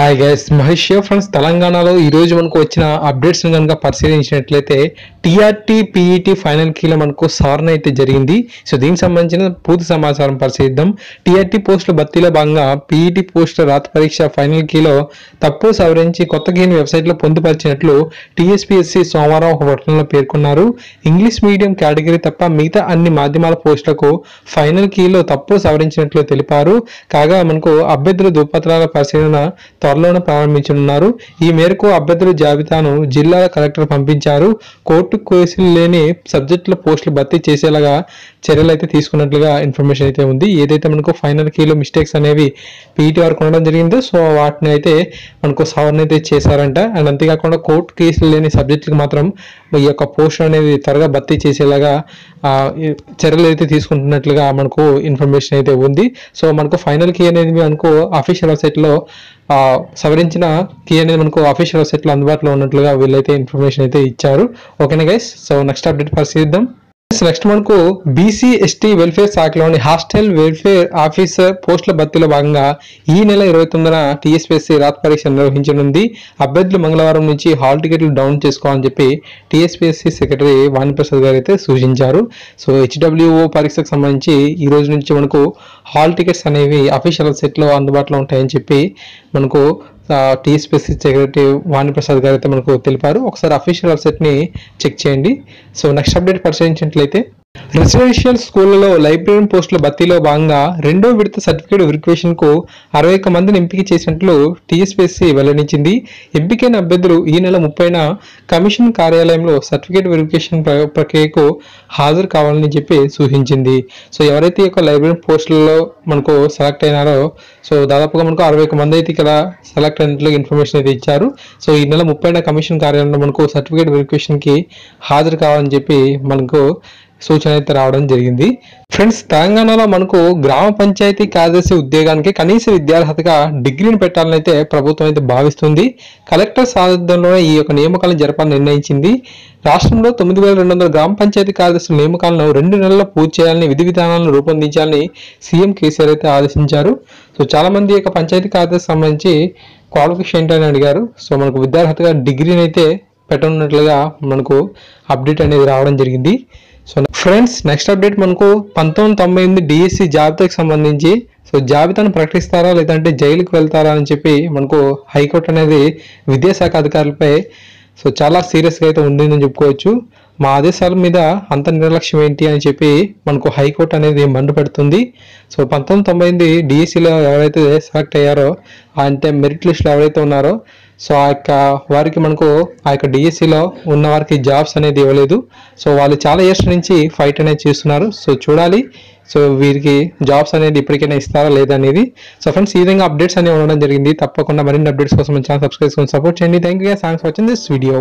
Hi guys, Mahesh friends. తెలంగాణలో ఈ రోజు మనకు వచ్చిన అప్డేట్స్ కనుక పరిశీలించినట్లయితే టీఆర్టీ పీఈటీ ఫైనల్ కీలో మనకు సవరణ అయితే జరిగింది. సో దీనికి సంబంధించిన పూర్తి సమాచారం పరిశీలిద్దాం. టీఆర్టీ పోస్టుల భర్తీలో భాగంగా పీఈటీ పోస్టుల రాత పరీక్ష ఫైనల్ కీలో తప్పు సవరించి కొత్త కీని వెబ్సైట్లో పొందుపరిచినట్లు టీఎస్పీఎస్సీ సోమవారం ఒక ప్రకటనలో పేర్కొన్నారు. ఇంగ్లీష్ మీడియం కేటగిరీ తప్ప మిగతా అన్ని మాధ్యమాల పోస్టులకు ఫైనల్ కీలో తప్పు సవరించినట్లు తెలిపారు. కాగా మనకు అభ్యర్థుల ధృవపత్రాల పరిశీలన త్వరలోనే ప్రారంభించనున్నారు. ఈ మేరకు అభ్యర్థుల జాబితాను జిల్లా కలెక్టర్ పంపించారు. కోర్టు కేసులు లేని సబ్జెక్టుల పోస్టులు భర్తీ చేసేలాగా చర్యలు అయితే తీసుకున్నట్లుగా ఇన్ఫర్మేషన్ అయితే ఉంది. ఏదైతే మనకు ఫైనల్ కీలో మిస్టేక్స్ అనేవి పీఈటీ వరకు ఉండడం జరిగిందో సో వాటిని అయితే మనకు సవరణ అయితే చేశారంట. అండ్ అంతేకాకుండా కోర్టు కేసులు లేని సబ్జెక్టులకు మాత్రం ఈ యొక్క పోస్ట్ అనేది త్వరగా భర్తీ చేసేలాగా చర్యలు అయితే తీసుకుంటున్నట్లుగా మనకు ఇన్ఫర్మేషన్ అయితే ఉంది. సో మనకు ఫైనల్ కీ అనేది మనకు అఫీషియల్ వెబ్సైట్లో సవరించిన కీ అనేది మనకు అఫీషియల్ వెబ్సైట్లో అందుబాటులో ఉన్నట్లుగా వీళ్ళైతే ఇన్ఫర్మేషన్ అయితే ఇచ్చారు. ఓకేనా గైస్, సో నెక్స్ట్ అప్డేట్ పరిశీలిద్దాం. నెక్స్ట్ మనకు బీసీ ఎస్టీ వెల్ఫేర్ శాఖలోని హాస్టల్ వెల్ఫేర్ ఆఫీసర్ పోస్టుల భర్తీలో భాగంగా ఈ నెల 29న టీఎస్పీఎస్సీ రాత పరీక్ష నిర్వహించనుంది. అభ్యర్థులు మంగళవారం నుంచి హాల్ టికెట్లు డౌన్ చేసుకోవాలని చెప్పి టీఎస్పీఎస్సీ సెక్రటరీ వాణిప్రసాద్ గారు అయితే సూచించారు. సో హెచ్డబ్ల్యూఓ పరీక్షకు సంబంధించి ఈ రోజు నుంచి మనకు హాల్ టికెట్స్ అనేవి అఫీషియల్ వెబ్సైట్లో అందుబాటులో ఉంటాయని చెప్పి మనకు టీఎస్పీఎస్సీ సెక్రటరీ వాణిప్రసాద్ గారు అయితే మనకు తెలిపారు. ఒకసారి అఫీషియల్ వెబ్సైట్ని చెక్ చేయండి. సో నెక్స్ట్ అప్డేట్ పరిశీలించినట్లయితే రెసిడెన్షియల్ స్కూళ్లలో లైబ్రరీ పోస్టుల భర్తీలో భాగంగా రెండో విడత సర్టిఫికేట్ వెరిఫికేషన్ కు 61 మందిని ఎంపిక చేసినట్లు టీఎస్పీఎస్సీ వెల్లడించింది. ఎంపికైన అభ్యర్థులు ఈ నెల 30న కమిషన్ కార్యాలయంలో సర్టిఫికేట్ వెరిఫికేషన్ ప్రక్రియకు హాజరు కావాలని చెప్పి సూచించింది. సో ఎవరైతే ఈ లైబ్రరీ పోస్టులలో మనకు సెలెక్ట్ అయినారో సో దాదాపుగా మనకు 61 మంది అయితే ఇక్కడ సెలెక్ట్ అయినట్లు ఇన్ఫర్మేషన్ అయితే ఇచ్చారు. సో ఈ నెల 30న కమిషన్ కార్యాలయంలో మనకు సర్టిఫికేట్ వెరిఫికేషన్ కి హాజరు కావాలని చెప్పి మనకు సూచన అయితే రావడం జరిగింది. ఫ్రెండ్స్, తెలంగాణలో మనకు గ్రామ పంచాయతీ కార్యదర్శి ఉద్యోగానికి కనీస విద్యార్హతగా డిగ్రీని పెట్టాలని అయితే ప్రభుత్వం అయితే భావిస్తుంది. కలెక్టర్ సారథ్యంలోనే ఈ యొక్క నియామకాలను జరపాలని నిర్ణయించింది. రాష్ట్రంలో 9200 గ్రామ పంచాయతీ కార్యదర్శుల నియామకాలను 2 నెలల్లో పూర్తి చేయాలని విధి విధానాలను రూపొందించాలని సీఎం కేసీఆర్ అయితే ఆదేశించారు. సో చాలా మంది యొక్క పంచాయతీ కార్యదర్శి సంబంధించి క్వాలిఫికేషన్ ఏంటని అడిగారు. సో మనకు విద్యార్హతగా డిగ్రీని అయితే పెట్టనున్నట్లుగా మనకు అప్డేట్ అనేది రావడం జరిగింది. సో ఫ్రెండ్స్, నెక్స్ట్ అప్డేట్ మనకు 1998 డిఎస్సి జాబితాకి సంబంధించి సో జాబితాను ప్రకటిస్తారా లేదంటే జైలుకు వెళ్తారా అని చెప్పి మనకు హైకోర్టు అనేది విద్యాశాఖ అధికారులపై సో చాలా సీరియస్గా అయితే ఉండిందని చెప్పుకోవచ్చు. మా ఆదేశాల మీద అంత నిర్లక్ష్యం ఏంటి అని చెప్పి మనకు హైకోర్టు అనేది మండిపెడుతుంది. సో 1998 డిఎస్సిలో ఎవరైతే సెలెక్ట్ అయ్యారో అంటే మెరిట్ లిస్ట్లో ఎవరైతే ఉన్నారో సో ఆ యొక్క వారికి మనకు ఆ యొక్క డిఎస్సిలో ఉన్న వారికి జాబ్స్ అనేది ఇవ్వలేదు. సో వాళ్ళు చాలా ఇయర్స్ నుంచి ఫైట్ అనేది చేస్తున్నారు. సో చూడాలి సో వీరికి జాబ్స్ అనేది ఇప్పటికైనా ఇస్తారా లేదా అనేది. సో ఫ్రెండ్స్, ఈ విధంగా అప్డేట్స్ అనేవి ఉండడం జరిగింది. తప్పకుండా మరిన్ని అప్డేట్స్ కోసం మన ఛానల్ సబ్స్క్రైబ్ చేసుకొని సపోర్ట్ చేయండి. Thank you guys, thanks for watching this video.